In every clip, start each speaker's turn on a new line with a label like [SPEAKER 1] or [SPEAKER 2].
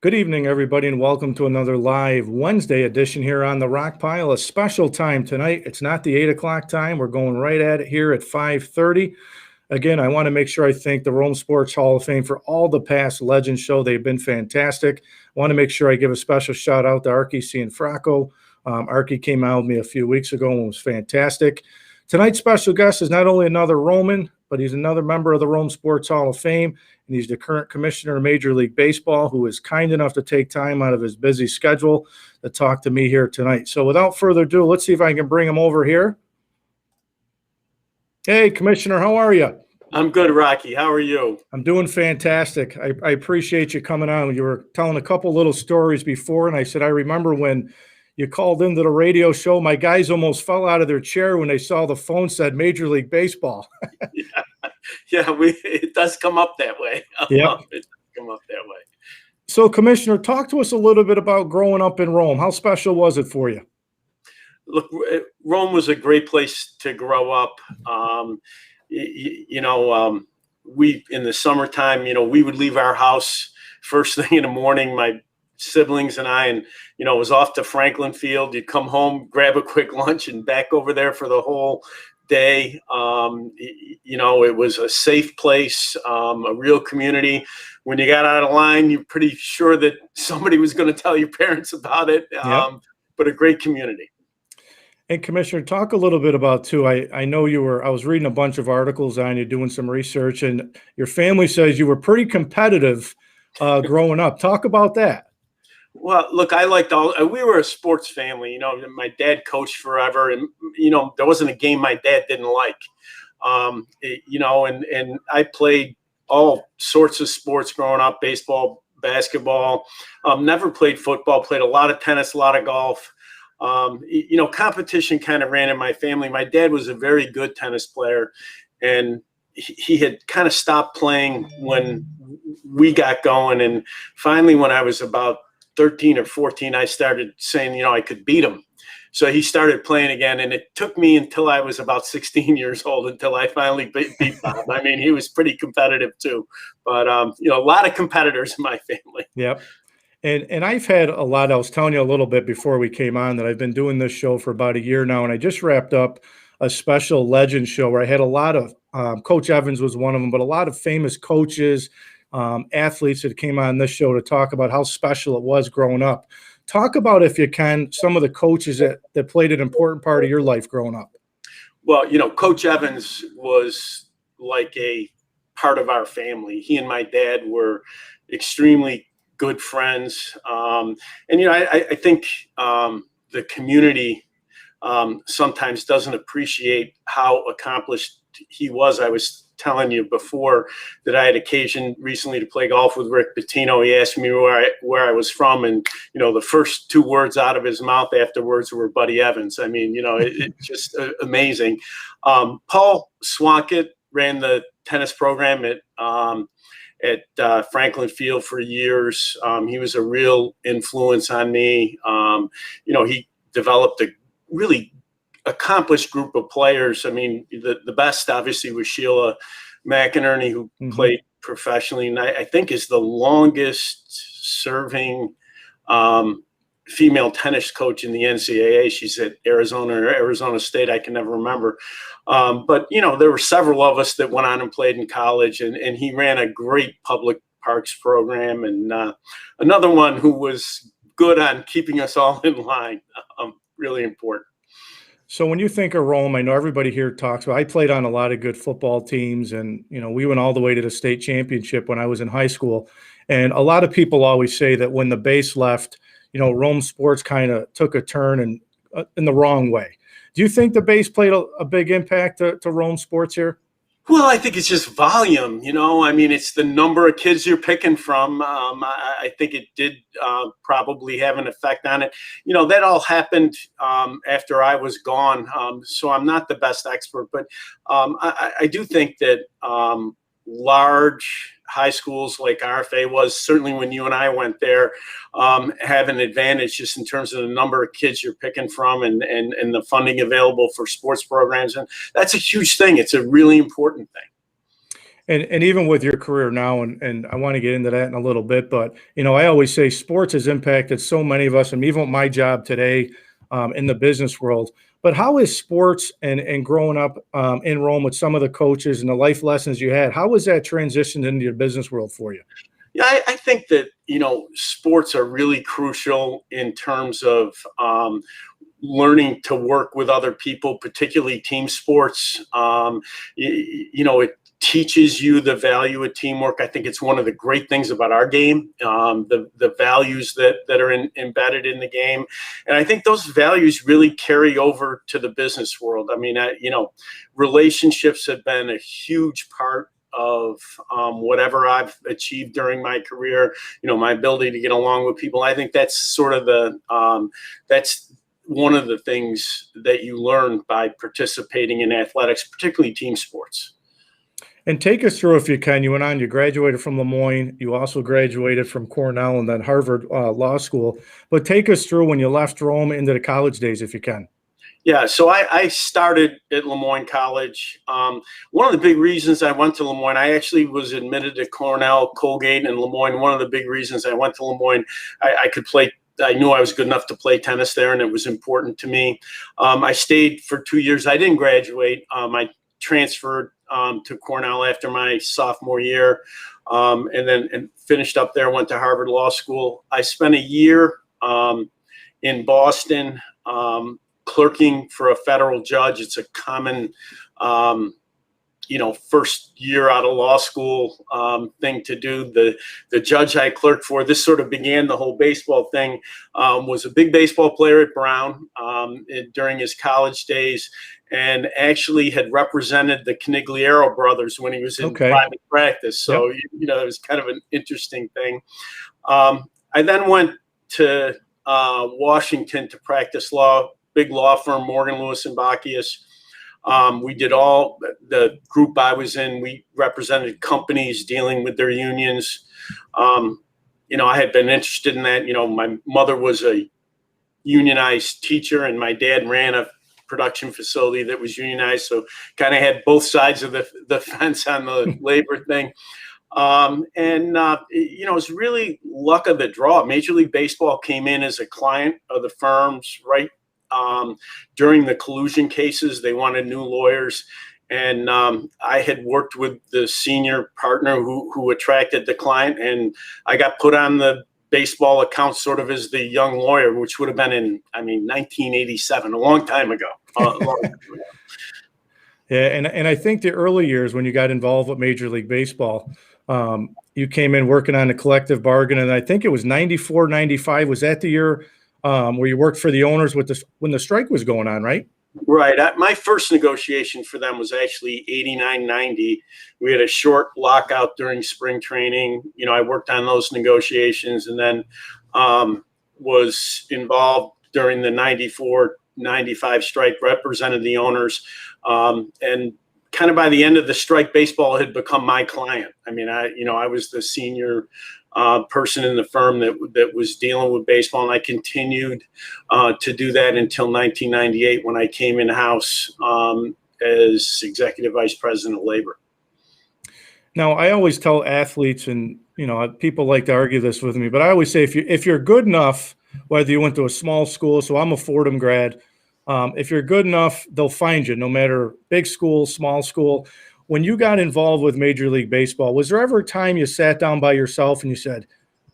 [SPEAKER 1] Good evening, everybody, and welcome to another live Wednesday edition here on the Rock Pile. A special time tonight. It's not the 8 o'clock time. We're going right at it here at 5:30. Again, I want to make sure I thank the Rome Sports Hall of Fame for all the past Legends show. They've been fantastic. I want to make sure I give a special shout out to Archie Cianfrocco. Archie came out with me a few weeks ago and was fantastic. Tonight's special guest is not only another Roman, but he's another member of the Rome Sports Hall of Fame, and he's the current commissioner of Major League Baseball, who is kind enough to take time out of his busy schedule to talk to me here tonight. So without further ado, let's see if I can bring him over here. Hey, Commissioner, how are you?
[SPEAKER 2] I'm good, Rocky. How are you?
[SPEAKER 1] I'm doing fantastic. I appreciate you coming on. You were telling a couple little stories before, and I said, I remember when you called into the radio show, my guys almost fell out of their chair when they saw the phone said Major League Baseball.
[SPEAKER 2] It does come up that way.
[SPEAKER 1] Yeah,
[SPEAKER 2] it does come up that way.
[SPEAKER 1] So, Commissioner, talk to us a little bit about growing up in Rome. How special was it for you?
[SPEAKER 2] Look, Rome was a great place to grow up. We in the summertime, we would leave our house first thing in the morning. My siblings and I, and it was off to Franklin Field. You'd come home, grab a quick lunch, and back over there for the whole day. It was a safe place, a real community. When you got out of line, you're pretty sure that somebody was going to tell your parents about it.
[SPEAKER 1] Yep.
[SPEAKER 2] But a great community.
[SPEAKER 1] And Commissioner, talk a little bit about too. I know I was reading a bunch of articles on you, doing some research, and your family says you were pretty competitive growing up. Talk about that.
[SPEAKER 2] Well, look, we were a sports family. My dad coached forever, and there wasn't a game my dad didn't like. And I played all sorts of sports growing up: baseball, basketball. Never played football. Played a lot of tennis, a lot of golf. Competition kind of ran in my family. My dad was a very good tennis player, and he had kind of stopped playing when we got going. And finally, when I was about 13 or 14, I started saying, I could beat him. So he started playing again, and it took me until I was about 16 years old until I finally beat Bob. I mean, he was pretty competitive too, but a lot of competitors in my family.
[SPEAKER 1] Yep. And I've had a lot. I was telling you a little bit before we came on that I've been doing this show for about a year now, and I just wrapped up a special legend show where I had a lot of Coach Evans was one of them, but a lot of famous coaches, athletes that came on this show to talk about how special it was growing up. Talk about, if you can, some of the coaches that played an important part of your life growing up.
[SPEAKER 2] Well, Coach Evans was like a part of our family. He and my dad were extremely good friends. I think the community sometimes doesn't appreciate how accomplished he was. I was telling you before that I had occasion recently to play golf with Rick Pitino. He asked me where I was from, and the first two words out of his mouth afterwards were Buddy Evans. I mean, it's just amazing. Paul Swankett ran the tennis program at Franklin Field for years. He was a real influence on me. He developed a really accomplished group of players. I mean, the best obviously was Sheila McInerney, who played professionally, and I think is the longest serving female tennis coach in the NCAA. She's at Arizona or Arizona State. I can never remember. But there were several of us that went on and played in college, and he ran a great public parks program, and another one who was good on keeping us all in line. Really important.
[SPEAKER 1] So when you think of Rome, I know everybody here talks about, I played on a lot of good football teams, and, we went all the way to the state championship when I was in high school. And a lot of people always say that when the base left, Rome sports kind of took a turn and in the wrong way. Do you think the base played a big impact to Rome sports here?
[SPEAKER 2] Well, I think it's just volume, I mean, it's the number of kids you're picking from. I think it did probably have an effect on it. That all happened after I was gone. So I'm not the best expert, but I do think that large high schools like RFA was, certainly when you and I went there, have an advantage just in terms of the number of kids you're picking from and the funding available for sports programs. And that's a huge thing. It's a really important thing.
[SPEAKER 1] And even with your career now, and I want to get into that in a little bit, but I always say sports has impacted so many of us, and even with my job today in the business world. But how is sports and growing up in Rome with some of the coaches and the life lessons you had? How was that transitioned into your business world for you?
[SPEAKER 2] Yeah, I think that, sports are really crucial in terms of learning to work with other people, particularly team sports. It teaches you the value of teamwork. I think it's one of the great things about our game, the values that are embedded in the game. And I think those values really carry over to the business world. I mean, relationships have been a huge part of whatever I've achieved during my career, my ability to get along with people. I think that's sort of that's one of the things that you learn by participating in athletics, particularly team sports.
[SPEAKER 1] And take us through, if you can. You graduated from Lemoyne. You also graduated from Cornell and then Harvard Law School. But take us through when you left Rome into the college days, if you can.
[SPEAKER 2] Yeah, so I started at Lemoyne College. One of the big reasons I went to Lemoyne, I actually was admitted to Cornell, Colgate, and Lemoyne. One of the big reasons I went to Lemoyne, I could play. I knew I was good enough to play tennis there, and it was important to me. I stayed for 2 years. I didn't graduate. I transferred to Cornell after my sophomore year, and finished up there. Went to Harvard Law School. I spent a year in Boston. Clerking for a federal judge. It's a common, first year out of law school thing to do. The judge I clerked for, this sort of began the whole baseball thing, was a big baseball player at Brown during his college days, and actually had represented the Canigliaro brothers when he was in private practice. So, yep. It was kind of an interesting thing. I then went to Washington to practice law. Big law firm, Morgan, Lewis, and Bacchius. We did all the group I was in. We represented companies dealing with their unions. I had been interested in that. My mother was a unionized teacher, and my dad ran a production facility that was unionized. So kind of had both sides of the fence on the labor thing. It was really luck of the draw. Major League Baseball came in as a client of the firms, right? During the collusion cases, they wanted new lawyers, and I had worked with the senior partner who attracted the client, and I got put on the baseball account sort of as the young lawyer, which would have been in 1987, a long time ago.
[SPEAKER 1] Yeah, and I think the early years when you got involved with Major League Baseball, you came in working on a collective bargain, and I think it was 94, 95. Was that the year where you worked for the owners when the strike was going on, right?
[SPEAKER 2] Right. My first negotiation for them was actually 89, 90. We had a short lockout during spring training. I worked on those negotiations, and then was involved during the 94, 95 strike, represented the owners. And kind of by the end of the strike, baseball had become my client. I was the senior person in the firm that was dealing with baseball, and I continued to do that until 1998 when I came in-house as executive vice president of labor.
[SPEAKER 1] Now, I always tell athletes, and people like to argue this with me, but I always say if you're good enough, whether you went to a small school, so I'm a Fordham grad, if you're good enough, they'll find you, no matter big school, small school. When you got involved with Major League Baseball, was there ever a time you sat down by yourself and you said,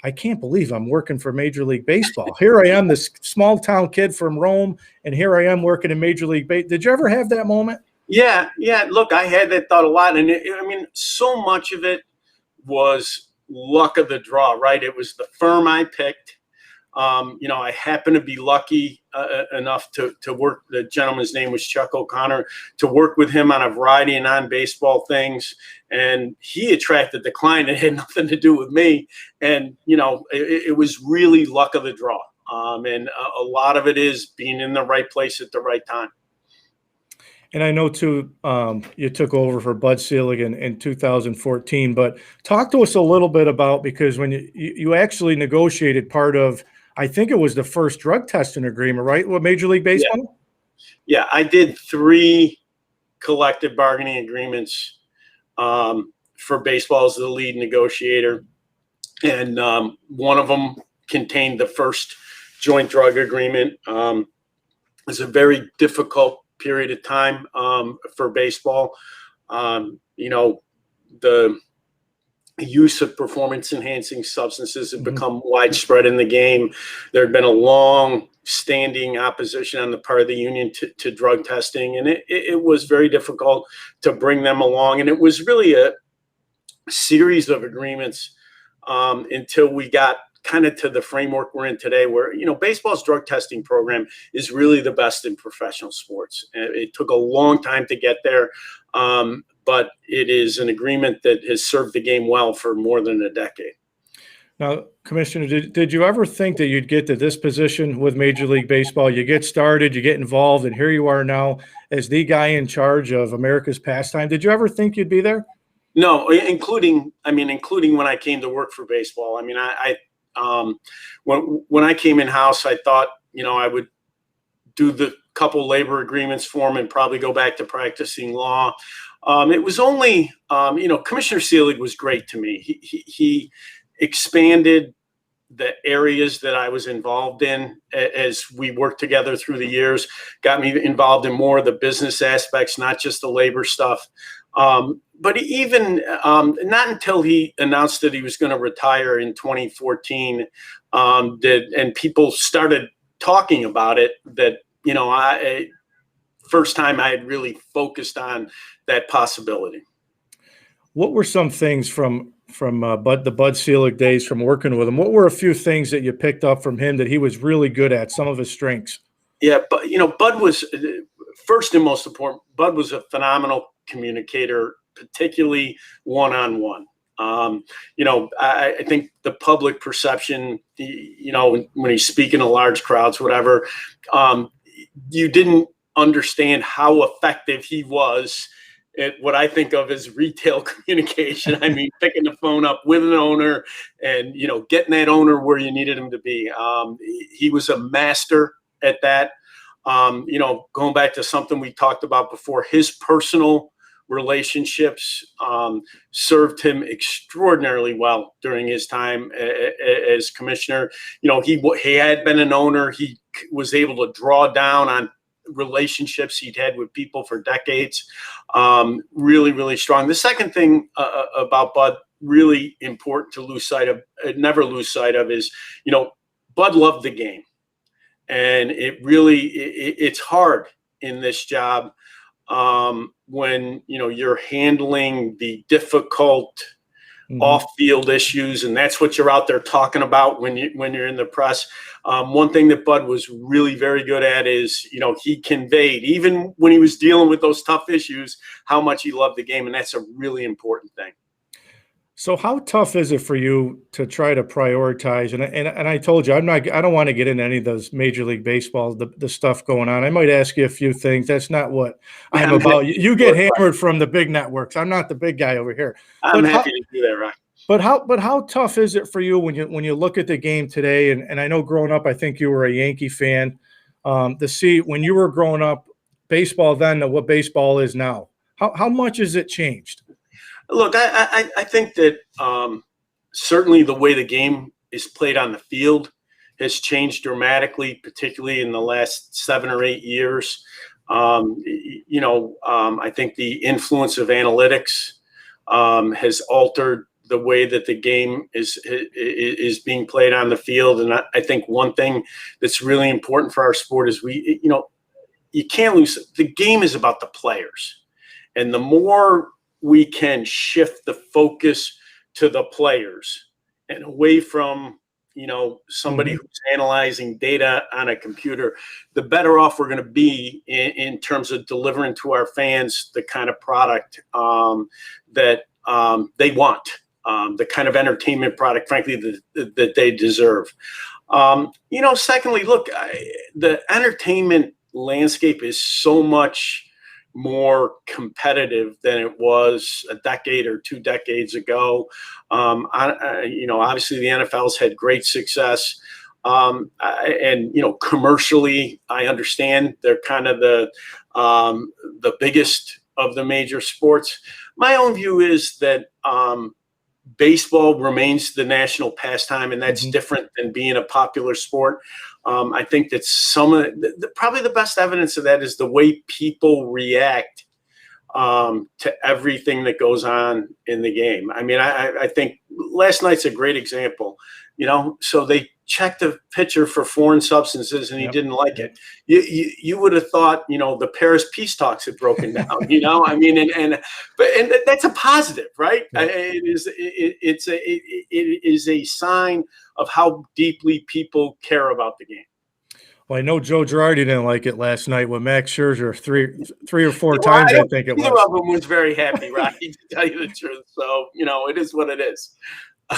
[SPEAKER 1] I can't believe I'm working for Major League Baseball. Here I am, this small town kid from Rome, and here I am working in Major League Baseball. Did you ever have that moment?
[SPEAKER 2] Yeah. Look, I had that thought a lot. And so much of it was luck of the draw, right? It was the firm I picked. I happened to be lucky enough to work. The gentleman's name was Chuck O'Connor, to work with him on a variety of non-baseball things. And he attracted the client. It had nothing to do with me. And, it was really luck of the draw. And a lot of it is being in the right place at the right time.
[SPEAKER 1] And I know, too, you took over for Bud Selig in 2014. But talk to us a little bit about, because when you actually negotiated part of, I think it was the first drug testing agreement, right, with Major League Baseball?
[SPEAKER 2] Yeah, I did 3 collective bargaining agreements for baseball as the lead negotiator. And one of them contained the first joint drug agreement. It was a very difficult period of time for baseball. The use of performance-enhancing substances had become widespread in the game. There had been a long-standing opposition on the part of the union to drug testing, and it was very difficult to bring them along. And it was really a series of agreements until we got kind of to the framework we're in today, where, baseball's drug testing program is really the best in professional sports. It took a long time to get there, but it is an agreement that has served the game well for more than a decade.
[SPEAKER 1] Now, Commissioner, did you ever think that you'd get to this position with Major League Baseball? You get started, you get involved, and here you are now as the guy in charge of America's pastime. Did you ever think you'd be there?
[SPEAKER 2] No, including when I came to work for baseball. When I came in-house, I thought, I would do the couple labor agreements for him and probably go back to practicing law. It was only, Commissioner Seelig was great to me. He expanded the areas that I was involved in as we worked together through the years, got me involved in more of the business aspects, not just the labor stuff. But even not until he announced that he was going to retire in 2014, and people started talking about it, that, first time I had really focused on that possibility.
[SPEAKER 1] What were some things from the Bud Selig days, from working with him? What were a few things that you picked up from him that he was really good at, some of his strengths? Yeah,
[SPEAKER 2] but, Bud was, first and most important, Bud was a phenomenal communicator, particularly one-on-one. I think the public perception, when he's speaking to large crowds, whatever, you didn't understand how effective he was at what I think of as retail communication. Picking the phone up with an owner and, getting that owner where you needed him to be. He was a master at that. Going back to something we talked about before, his personal relationships served him extraordinarily well during his time as commissioner. He had been an owner. He was able to draw down on relationships he'd had with people for decades. Really, really strong. The second thing about Bud, really important to never lose sight of, is, Bud loved the game. And it's hard in this job when, you're handling the difficult off-field issues, and that's what you're out there talking about when you're in the press. One thing that Bud was really very good at is, he conveyed, even when he was dealing with those tough issues, how much he loved the game, and that's a really important thing.
[SPEAKER 1] So how tough is it for you to try to prioritize? And I told you, I don't want to get into any of those Major League Baseball, the stuff going on. I might ask you a few things. That's not what I'm about. You get hammered from the big networks. I'm not the big guy over here.
[SPEAKER 2] I'm happy to do that, Rock.
[SPEAKER 1] But how tough is it for you when you look at the game today? And I know growing up, I think you were a Yankee fan. To see when you were growing up, baseball then to what baseball is now. How much has it changed?
[SPEAKER 2] Look, I think that certainly the way the game is played on the field has changed dramatically, particularly in the last 7 or 8 years. I think the influence of analytics has altered the way that the game is being played on the field. And I think one thing that's really important for our sport is you can't lose. The game is about the players. And the more we can shift the focus to the players and away from, somebody who's analyzing data on a computer, the better off we're going to be in terms of delivering to our fans the kind of product that they want, the kind of entertainment product, frankly, that they deserve. Secondly, look, the entertainment landscape is so much more competitive than it was a decade or 2 decades ago. Obviously the NFL's had great success. Commercially, I understand they're kind of the biggest of the major sports. My own view is that baseball remains the national pastime, and that's different than being a popular sport. I think that some of probably the best evidence of that is the way people react to everything that goes on in the game. I mean, I think last night's a great example. So they checked the pitcher for foreign substances and he didn't like it. You would have thought, the Paris peace talks had broken down, I mean, and that's a positive, right? It is a sign of how deeply people care about the game.
[SPEAKER 1] Well, I know Joe Girardi didn't like it last night with Max Scherzer three or four times, I think it was.
[SPEAKER 2] Neither of them was very happy, Rocky, to tell you the truth. So, it is what it is.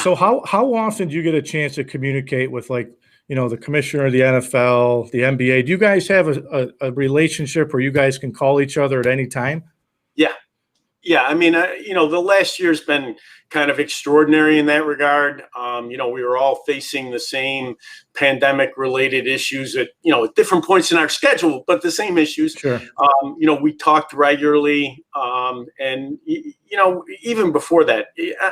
[SPEAKER 1] So how often do you get a chance to communicate with, like, the commissioner of the NFL, the NBA? Do you guys have a relationship where you guys can call each other at any time?
[SPEAKER 2] Yeah. I mean, the last year's been kind of extraordinary in that regard. We were all facing the same pandemic-related issues at different points in our schedule, but the same issues.
[SPEAKER 1] Sure.
[SPEAKER 2] We talked regularly, and even before that,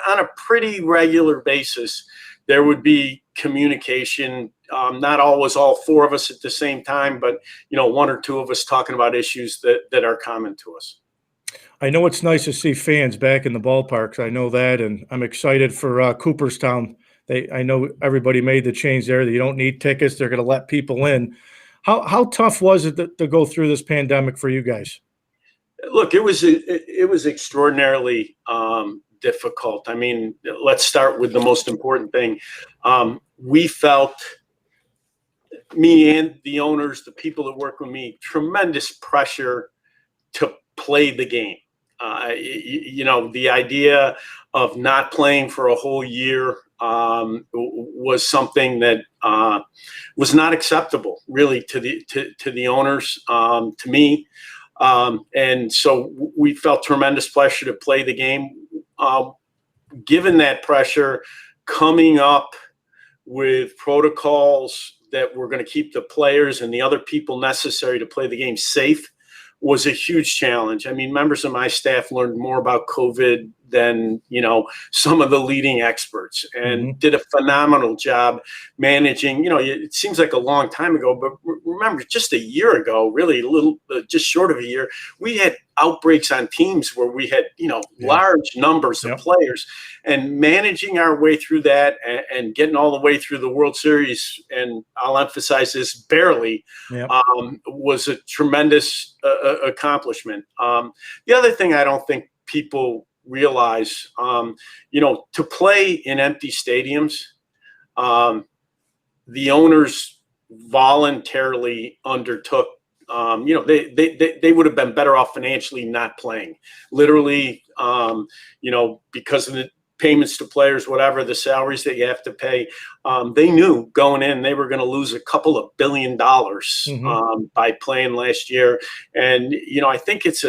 [SPEAKER 2] on a pretty regular basis, there would be communication. Not always all four of us at the same time, but one or two of us talking about issues that are common to us.
[SPEAKER 1] I know it's nice to see fans back in the ballparks. I know that, and I'm excited for Cooperstown. I know everybody made the change there. You don't need tickets. They're going to let people in. How tough was it to go through this pandemic for you guys?
[SPEAKER 2] Look, it was extraordinarily difficult. I mean, let's start with the most important thing. We felt, me and the owners, the people that work with me, tremendous pressure to play the game. The idea of not playing for a whole year was something that was not acceptable, really, to the owners, to me, and so we felt tremendous pressure to play the game. Given that pressure, coming up with protocols that were going to keep the players and the other people necessary to play the game safe was a huge challenge. I mean, members of my staff learned more about COVID than, some of the leading experts, and did a phenomenal job managing. It seems like a long time ago, but remember, just a year ago, really just short of a year, we had outbreaks on teams where we had, large numbers of players, and managing our way through that and getting all the way through the World Series, and I'll emphasize this, barely, was a tremendous accomplishment. The other thing I don't think people realize, to play in empty stadiums, the owners voluntarily undertook, they would have been better off financially not playing, literally, because of the payments to players, whatever, the salaries that you have to pay. They knew going in they were going to lose a couple of $1 billion by playing last year. And, I think it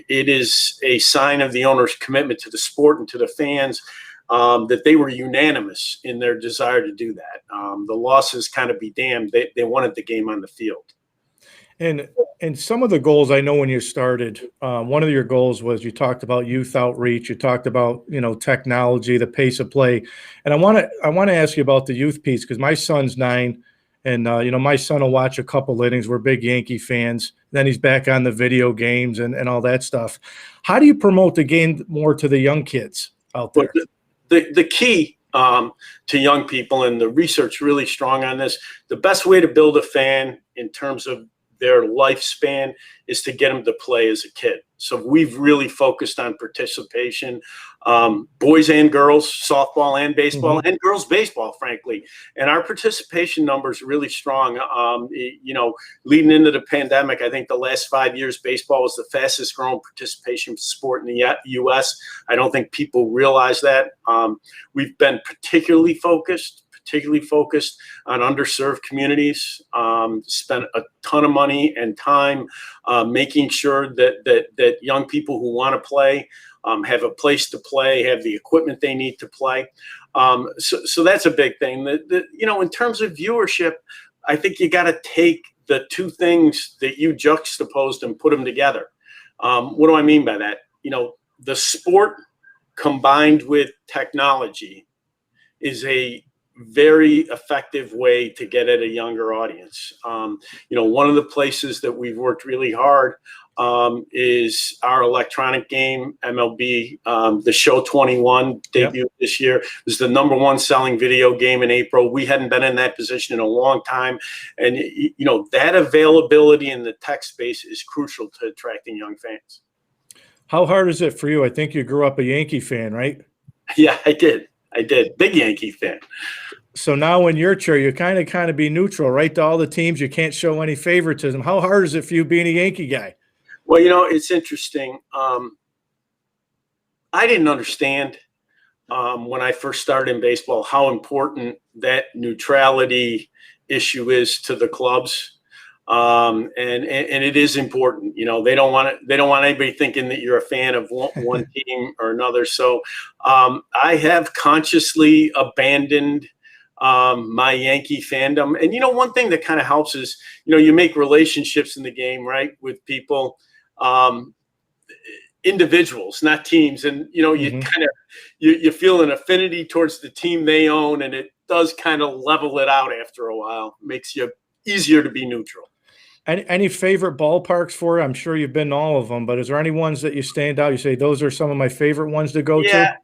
[SPEAKER 2] is a sign of the owner's commitment to the sport and to the fans, that they were unanimous in their desire to do that. The losses kind of be damned. They wanted the game on the field.
[SPEAKER 1] And some of the goals, I know when you started, one of your goals was, you talked about youth outreach, you talked about, technology, the pace of play. And I want to ask you about the youth piece, because my son's 9, and my son will watch a couple innings. We're big Yankee fans. Then he's back on the video games and all that stuff. How do you promote the game more to the young kids out there?
[SPEAKER 2] The key to young people, and the research really strong on this, the best way to build a fan in terms of their lifespan is to get them to play as a kid. So we've really focused on participation, boys and girls, softball and baseball, and girls baseball, frankly. And our participation numbers are really strong. Leading into the pandemic, I think the last 5 years, baseball was the fastest growing participation sport in the U.S. I don't think people realize that. We've been particularly focused on underserved communities, spent a ton of money and time making sure that young people who want to play have a place to play, have the equipment they need to play. So that's a big thing. In terms of viewership, I think you got to take the two things that you juxtaposed and put them together. What do I mean by that? The sport combined with technology is a very effective way to get at a younger audience. One of the places that we've worked really hard is our electronic game, MLB, the Show 21 debuted this year. It was the #1 selling video game in April. We hadn't been in that position in a long time. And, that availability in the tech space is crucial to attracting young fans.
[SPEAKER 1] How hard is it for you? I think you grew up a Yankee fan, right?
[SPEAKER 2] Yeah, I did. Big Yankee fan.
[SPEAKER 1] So now in your chair, you kind of be neutral, right? To all the teams, you can't show any favoritism. How hard is it for you being a Yankee guy?
[SPEAKER 2] Well, it's interesting. I didn't understand when I first started in baseball how important that neutrality issue is to the clubs. And it is important. They don't want anybody thinking that you're a fan of one team or another. So I have consciously abandoned my Yankee fandom. And one thing that kind of helps is you make relationships in the game, right, with people, individuals, not teams. And you kind of you feel an affinity towards the team they own, and it does kind of level it out after a while. It makes you easier to be neutral.
[SPEAKER 1] Any favorite ballparks for you? I'm sure you've been to all of them, but is there any ones that you stand out? You say those are some of my favorite ones to go to?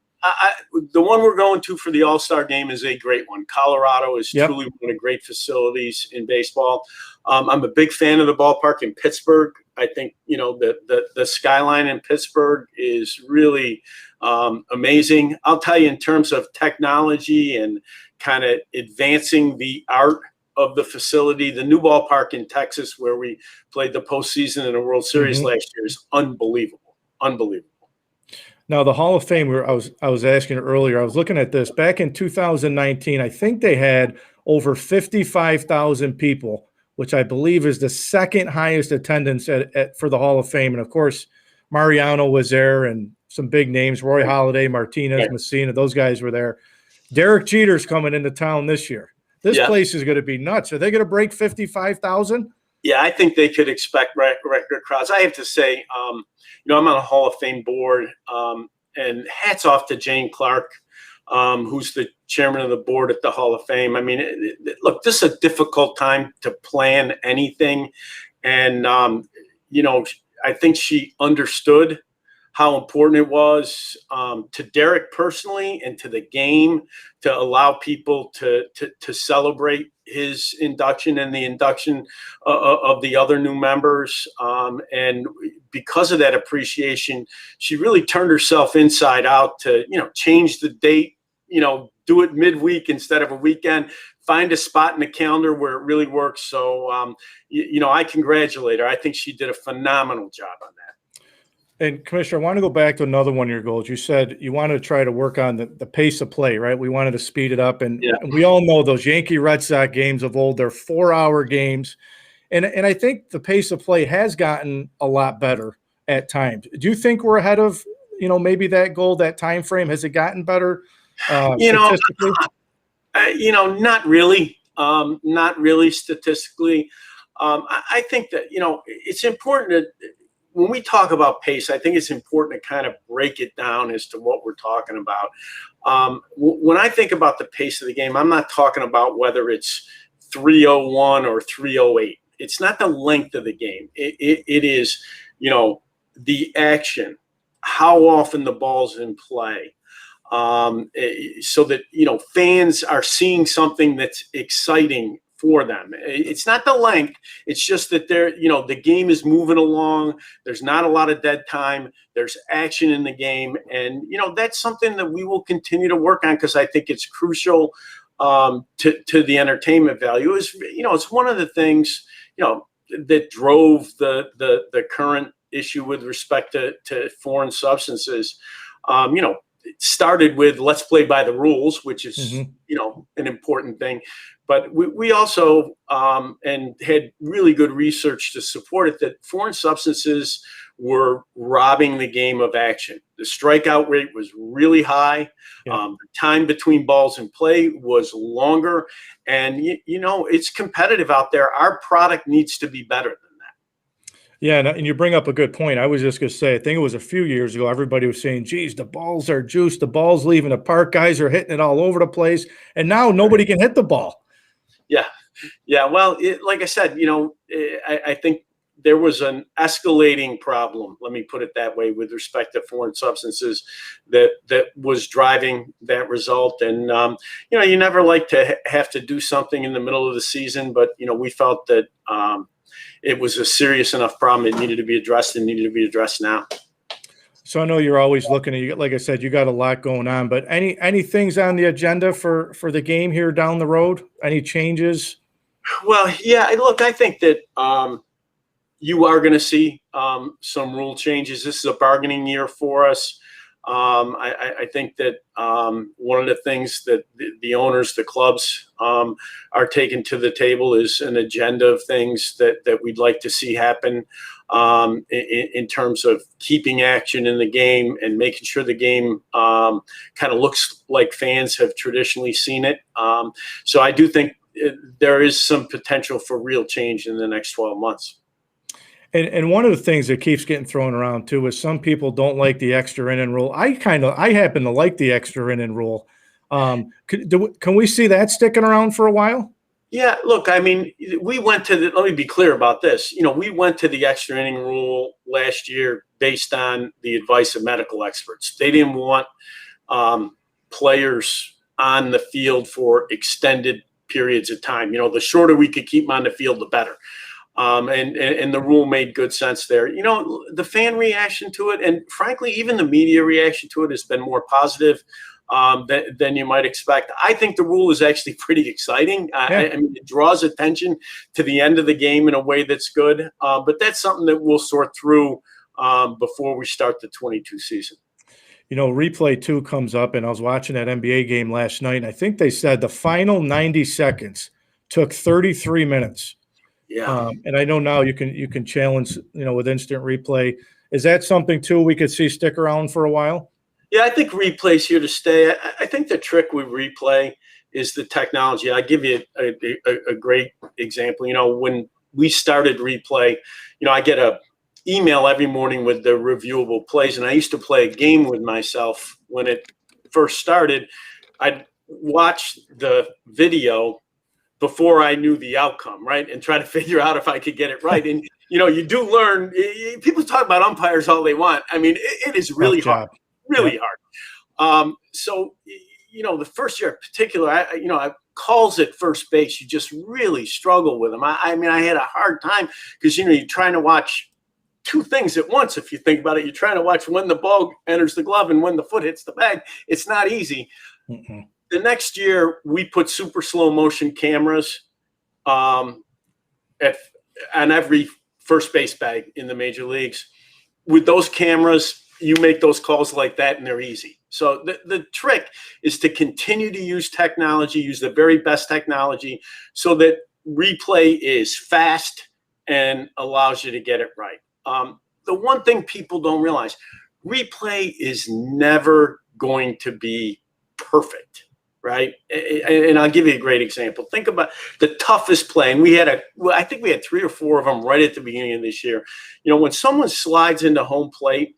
[SPEAKER 2] The one we're going to for the All-Star game is a great one. Colorado is truly one of the great facilities in baseball. I'm a big fan of the ballpark in Pittsburgh. I think, the skyline in Pittsburgh is really amazing. I'll tell you, in terms of technology and kind of advancing the art of the facility, the new ballpark in Texas where we played the postseason in the World Series last year is unbelievable.
[SPEAKER 1] Now, the Hall of Fame, I was asking earlier, I was looking at this. Back in 2019, I think they had over 55,000 people, which I believe is the second highest attendance for the Hall of Fame. And, of course, Mariano was there and some big names, Roy Halladay, Martinez, Messina, those guys were there. Derek Jeter's coming into town this year. This place is going to be nuts. Are they going to break 55,000?
[SPEAKER 2] Yeah, I think they could expect record crowds. I have to say, I'm on a Hall of Fame board, and hats off to Jane Clark, who's the chairman of the board at the Hall of Fame. I mean, look, this is a difficult time to plan anything. And, I think she understood how important it was to Derek personally and to the game to allow people to celebrate his induction and the induction of the other new members. And because of that appreciation, she really turned herself inside out to, change the date, do it midweek instead of a weekend, find a spot in the calendar where it really works. So, I congratulate her. I think she did a phenomenal job on that.
[SPEAKER 1] And Commissioner, I want to go back to another one of your goals. You said you wanted to try to work on the pace of play, right? We wanted to speed it up. And we all know those Yankee Red Sox games of old, they're 4-hour games. And I think the pace of play has gotten a lot better at times. Do you think we're ahead of, maybe that goal, that time frame? Has it gotten better statistically?
[SPEAKER 2] Not really. Not really statistically. I think that, it's important to – when we talk about pace, I think it's important to kind of break it down as to what we're talking about. When I think about the pace of the game, I'm not talking about whether it's 3:01 or 3:08. It's not the length of the game. It is, the action, how often the ball's in play, so that, fans are seeing something that's exciting for them. It's not the length. It's just that the game is moving along. There's not a lot of dead time. There's action in the game. And, that's something that we will continue to work on because I think it's crucial to the entertainment value. It's one of the things, that drove the current issue with respect to foreign substances. It started with let's play by the rules, which is, an important thing. But we also and had really good research to support it that foreign substances were robbing the game of action. The strikeout rate was really high. The time between balls in play was longer. And, it's competitive out there. Our product needs to be better than that.
[SPEAKER 1] Yeah, and you bring up a good point. I was just going to say, I think it was a few years ago, everybody was saying, geez, the balls are juiced, the ball's leaving the park, guys are hitting it all over the place, and now nobody can hit the ball.
[SPEAKER 2] Yeah. Yeah. Well, like I said, I think there was an escalating problem, let me put it that way, with respect to foreign substances that was driving that result. And, you never like to have to do something in the middle of the season, but, we felt that it was a serious enough problem. It needed to be addressed and needed to be addressed now.
[SPEAKER 1] So I know you're always looking at, like I said, you got a lot going on, but any things on the agenda for the game here down the road? Any changes?
[SPEAKER 2] Well, yeah, look, I think that you are going to see some rule changes. This is a bargaining year for us. I think that one of the things that the owners, the clubs, are taking to the table is an agenda of things that we'd like to see happen in terms of keeping action in the game and making sure the game kind of looks like fans have traditionally seen it. So I do think there is some potential for real change in the next 12 months.
[SPEAKER 1] And one of the things that keeps getting thrown around too is some people don't like the extra inning rule. I happen to like the extra inning rule. Can we see that sticking around for a while?
[SPEAKER 2] Yeah, look, I mean, let me be clear about this. We went to the extra inning rule last year based on the advice of medical experts. They didn't want players on the field for extended periods of time. The shorter we could keep them on the field, the better. And the rule made good sense there. The fan reaction to it, and frankly, even the media reaction to it, has been more positive than you might expect. I think the rule is actually pretty exciting. I mean, it draws attention to the end of the game in a way that's good. But that's something that we'll sort through before we start the 22 season.
[SPEAKER 1] Replay 2 comes up, and I was watching that NBA game last night, and I think they said the final 90 seconds took 33 minutes.
[SPEAKER 2] Yeah.
[SPEAKER 1] And I know now you can challenge, with instant replay. Is that something too we could see stick around for a while?
[SPEAKER 2] Yeah, I think replay's here to stay. I think the trick with replay is the technology. I'll give you a great example. When we started replay, I get a email every morning with the reviewable plays, and I used to play a game with myself when it first started. I'd watch the video before I knew the outcome, right? And try to figure out if I could get it right. And, you do learn, people talk about umpires all they want. I mean, it is really hard, really hard. So, the first year in particular, I calls at first base, you just really struggle with them. I mean, I had a hard time because, you're trying to watch two things at once. If you think about it, you're trying to watch when the ball enters the glove and when the foot hits the bag. It's not easy. Mm-mm. The next year, we put super slow motion cameras on every first base bag in the major leagues. With those cameras, you make those calls like that, and they're easy. So the trick is to continue to use technology, use the very best technology, so that replay is fast and allows you to get it right. The one thing people don't realize, replay is never going to be perfect. Right. And I'll give you a great example. Think about the toughest play. And I think we had 3 or 4 of them right at the beginning of this year. When someone slides into home plate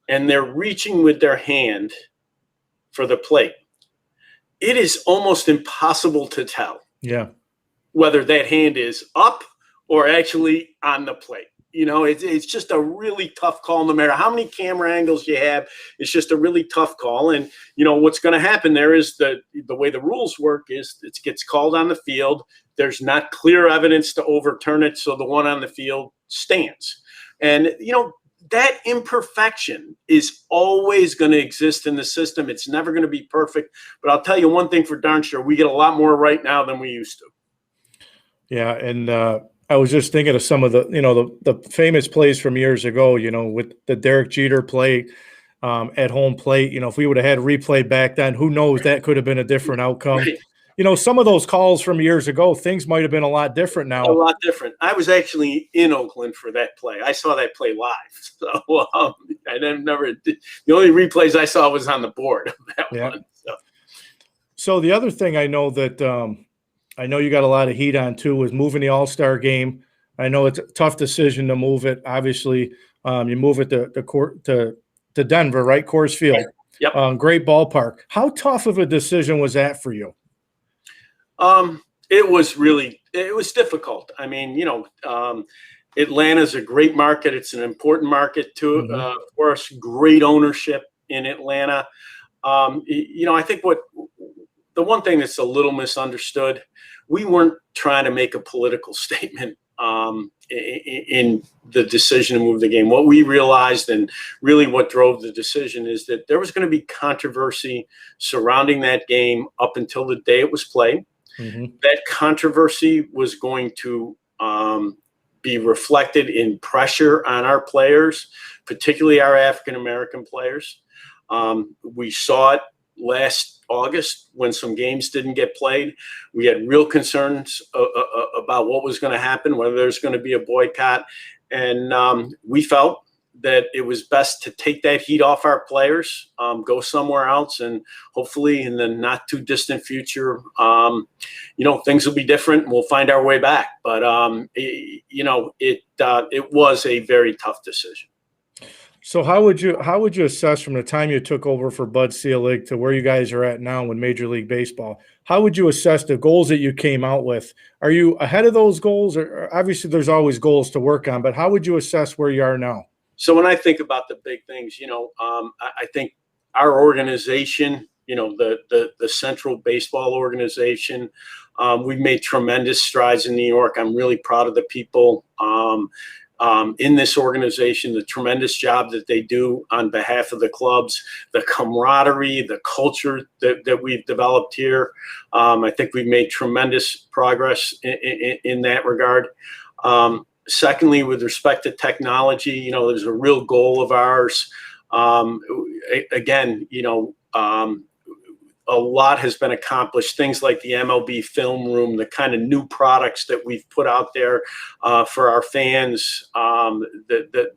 [SPEAKER 2] and they're reaching with their hand for the plate, it is almost impossible to tell whether that hand is up or actually on the plate. It's just a really tough call. No matter how many camera angles you have, it's just a really tough call. And, what's going to happen there is the way the rules work is it gets called on the field. There's not clear evidence to overturn it. So the one on the field stands. And, that imperfection is always going to exist in the system. It's never going to be perfect. But I'll tell you one thing for darn sure. We get a lot more right now than we used to.
[SPEAKER 1] Yeah. And, I was just thinking of some of the, the famous plays from years ago, with the Derek Jeter play at home plate. If we would have had replay back then, who knows, that could have been a different outcome. Right. Some of those calls from years ago, things might have been a lot different now.
[SPEAKER 2] A lot different. I was actually in Oakland for that play. I saw that play live. So the only replays I saw was on the board of that one.
[SPEAKER 1] So the other thing I know that I know you got a lot of heat on too, was moving the All-Star game I know it's a tough decision to move it. Obviously, you move it to Denver, right? Coors
[SPEAKER 2] Right.
[SPEAKER 1] Field.
[SPEAKER 2] Yep.
[SPEAKER 1] Great ballpark. How tough of a decision was that for you?
[SPEAKER 2] It was difficult. I mean, Atlanta's a great market. It's an important market for us. Great ownership in Atlanta. I think the one thing that's a little misunderstood, we weren't trying to make a political statement in the decision to move the game. What we realized, and really what drove the decision, is that there was going to be controversy surrounding that game up until the day it was played. That controversy was going to be reflected in pressure on our players, particularly our African-American players. We saw it last August when some games didn't get played. We had real concerns about what was going to happen, whether there's going to be a boycott. And we felt that it was best to take that heat off our players, go somewhere else, and hopefully in the not too distant future, things will be different and we'll find our way back. But it was a very tough decision.
[SPEAKER 1] So how would you assess from the time you took over for Bud Selig to where you guys are at now in Major League Baseball? How would you assess the goals that you came out with? Are you ahead of those goals? Or obviously there's always goals to work on, but how would you assess where you are now?
[SPEAKER 2] So when I think about the big things, I think our organization, the Central Baseball Organization, we've made tremendous strides in New York. I'm really proud of the people in this organization, the tremendous job that they do on behalf of the clubs, the camaraderie, the culture that we've developed here. I think we've made tremendous progress in that regard. Secondly, with respect to technology, there's a real goal of ours. A lot has been accomplished. Things like the MLB film room, the kind of new products that we've put out there for our fans, the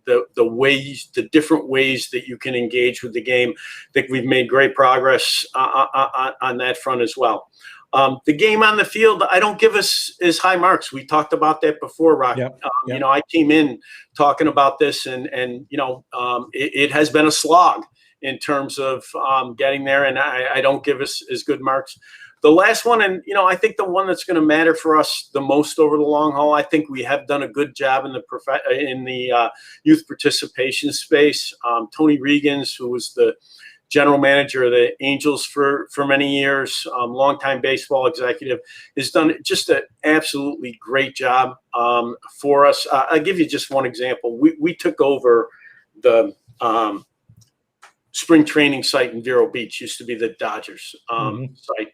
[SPEAKER 2] different ways that you can engage with the game. I think we've made great progress on that front as well. The game on the field, I don't give us as high marks. We talked about that before, Rock.
[SPEAKER 1] Yep.
[SPEAKER 2] I came in talking about this, and it has been a slog in terms of getting there, and I don't give us as good marks. The last one, and I think the one that's going to matter for us the most over the long haul, I think we have done a good job in the youth participation space. Tony Regans, who was the general manager of the Angels for many years, longtime baseball executive, has done just an absolutely great job for us. I'll give you just one example. We took over the spring training site in Vero Beach, used to be the Dodgers site.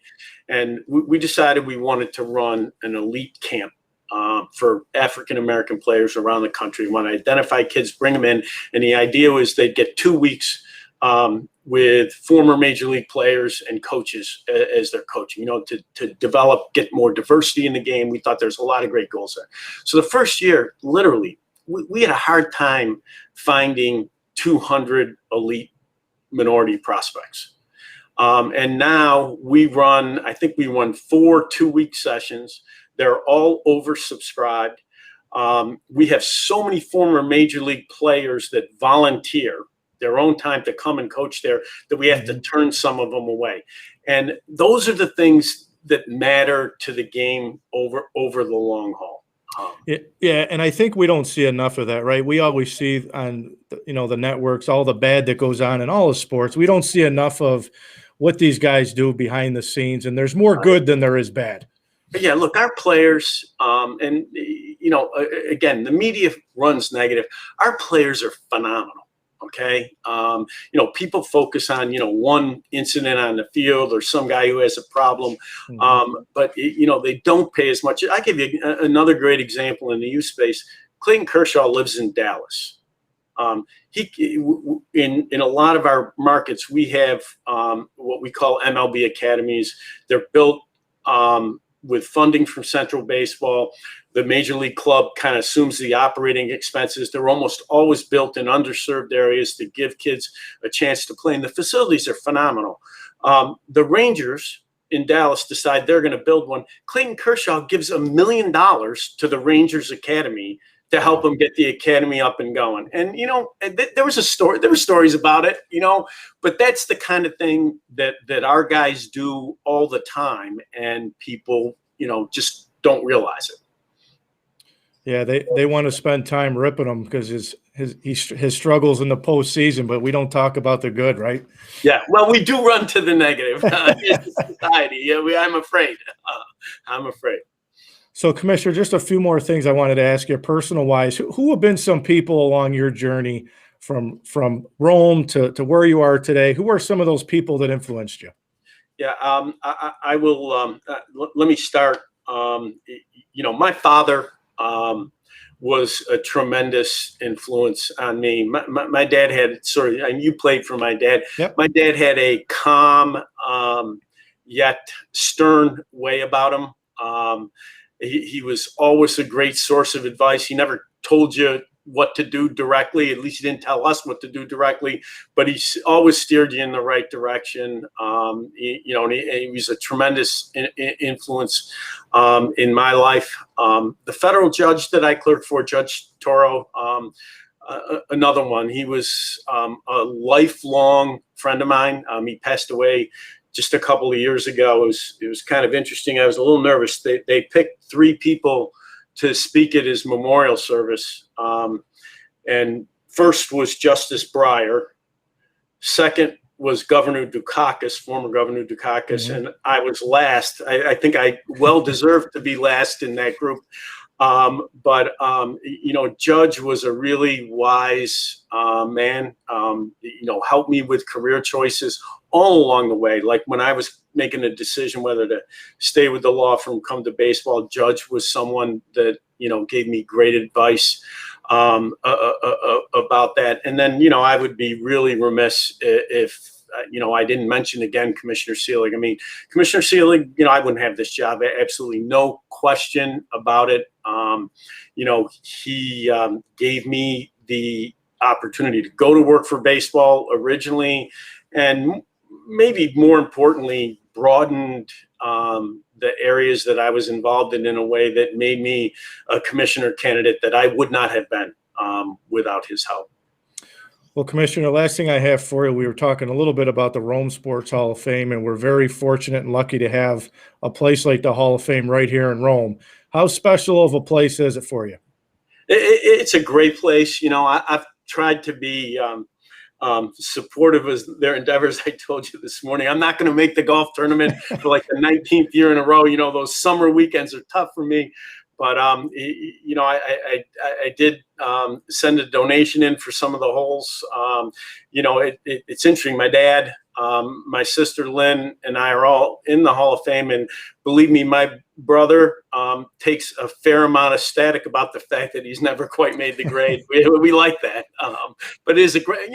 [SPEAKER 2] And we decided we wanted to run an elite camp for African-American players around the country. We want to identify kids, bring them in. And the idea was they'd get 2 weeks with former major league players and coaches as their coaching, to develop, get more diversity in the game. We thought there's a lot of great goals there. So the first year, literally, we had a hard time finding 200 elite minority prospects. And now I think we run 4 2-week sessions. They're all oversubscribed. We have so many former major league players that volunteer their own time to come and coach there that we have to turn some of them away. And those are the things that matter to the game over the long haul.
[SPEAKER 1] Yeah, and I think we don't see enough of that, right? We always see on the networks all the bad that goes on in all of sports. We don't see enough of what these guys do behind the scenes, and there's more good than there is bad.
[SPEAKER 2] But yeah, look, our players, again, the media runs negative. Our players are phenomenal. Okay. People focus on, one incident on the field or some guy who has a problem. But they don't pay as much. I give you another great example in the youth space. Clayton Kershaw lives in Dallas. In a lot of our markets, we have what we call MLB Academies. They're built with funding from Central Baseball. The Major League Club kind of assumes the operating expenses. They're almost always built in underserved areas to give kids a chance to play. And the facilities are phenomenal. The Rangers in Dallas decide they're going to build one. Clayton Kershaw gives $1 million to the Rangers Academy to help them get the academy up and going. And, there was a story, there were stories about it, but that's the kind of thing that our guys do all the time. And people, just don't realize it.
[SPEAKER 1] Yeah, they want to spend time ripping him because his struggles in the postseason, but we don't talk about the good, right?
[SPEAKER 2] Yeah, well, we do run to the negative in society. Yeah, I'm afraid. I'm afraid.
[SPEAKER 1] So, Commissioner, just a few more things I wanted to ask you, personal-wise. Who have been some people along your journey from Rome to where you are today? Who are some of those people that influenced you?
[SPEAKER 2] Yeah, I will. Let me start. My father was a tremendous influence on me. My dad had and you played for my dad.
[SPEAKER 1] Yep.
[SPEAKER 2] My dad had a calm yet stern way about him. He was always a great source of advice. He never told you what to do directly. At least he didn't tell us what to do directly, but he always steered you in the right direction. He was a tremendous influence in my life. The federal judge that I clerked for, Judge Toro, another one. He was a lifelong friend of mine. He passed away just a couple of years ago. It was kind of interesting. I was a little nervous. They picked 3 people to speak at his memorial service. And first was Justice Breyer. Second was Governor Dukakis, former Governor Dukakis. Mm-hmm. And I was last. I think I well deserved to be last in that group. But Judge was a really wise man, helped me with career choices all along the way. Like when I was making a decision whether to stay with the law firm, come to baseball, Judge was someone that, gave me great advice about that. And then, I would be really remiss if, I didn't mention again, Commissioner Seelig. I mean, Commissioner Seelig, I wouldn't have this job. Absolutely no question about it. He gave me the opportunity to go to work for baseball originally, and maybe more importantly, broadened the areas that I was involved in a way that made me a commissioner candidate that I would not have been without his help.
[SPEAKER 1] Well, Commissioner, the last thing I have for you, we were talking a little bit about the Rome Sports Hall of Fame, and we're very fortunate and lucky to have a place like the Hall of Fame right here in Rome. How special of a place is it for you?
[SPEAKER 2] It's a great place. I've tried to be supportive of their endeavors. I told you this morning, I'm not going to make the golf tournament for like the 19th year in a row. Those summer weekends are tough for me. But, I did send a donation in for some of the holes. It's interesting. My dad, my sister Lynn, and I are all in the Hall of Fame. And believe me, my brother takes a fair amount of static about the fact that he's never quite made the grade. We like that. But it is a great,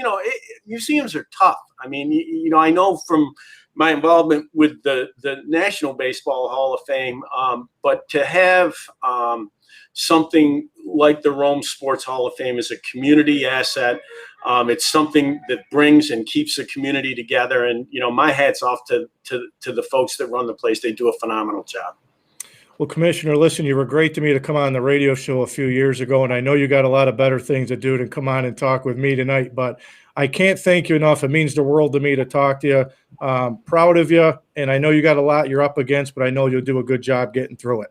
[SPEAKER 2] museums are tough. I mean, I know from my involvement with the National Baseball Hall of Fame, but to have something like the Rome Sports Hall of Fame is a community asset. It's something that brings and keeps the community together. And, my hat's off to the folks that run the place. They do a phenomenal job.
[SPEAKER 1] Well, Commissioner, listen, you were great to me to come on the radio show a few years ago, and I know you got a lot of better things to do than come on and talk with me tonight, but I can't thank you enough. It means the world to me to talk to you. Proud of you, and I know you got a lot you're up against, but I know you'll do a good job getting through it.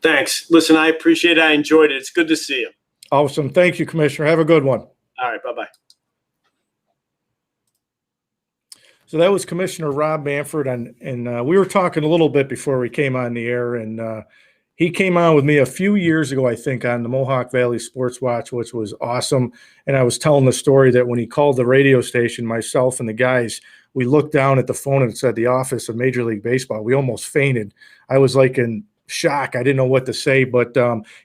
[SPEAKER 2] Thanks. Listen, I appreciate it. I enjoyed it. It's good to see you.
[SPEAKER 1] Awesome. Thank you, Commissioner. Have a good one.
[SPEAKER 2] All right. Bye-bye.
[SPEAKER 1] So that was Commissioner Rob Manfred, and we were talking a little bit before we came on the air, and he came on with me a few years ago, I think, on the Mohawk Valley Sports Watch, which was awesome. And I was telling the story that when he called the radio station, myself and the guys, we looked down at the phone and it said the office of Major League Baseball. We almost fainted. I was like in shock. I didn't know what to say, but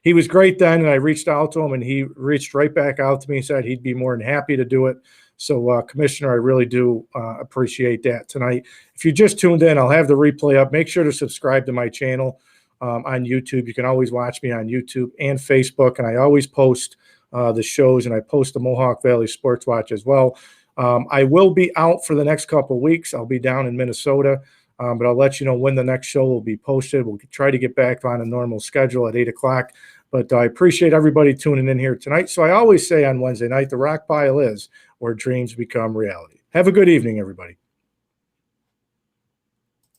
[SPEAKER 1] he was great then, and I reached out to him, and he reached right back out to me and said he'd be more than happy to do it. So, Commissioner, I really do appreciate that tonight. If you just tuned in, I'll have the replay up. Make sure to subscribe to my channel on YouTube. You can always watch me on YouTube and Facebook, and I always post the shows, and I post the Mohawk Valley Sports Watch as well. I will be out for the next couple of weeks. I'll be down in Minnesota but I'll let you know when the next show will be posted. We'll try to get back on a normal schedule at 8 o'clock. But I appreciate everybody tuning in here tonight. So I always say on Wednesday night, the Rock Pile is where dreams become reality. Have a good evening, everybody.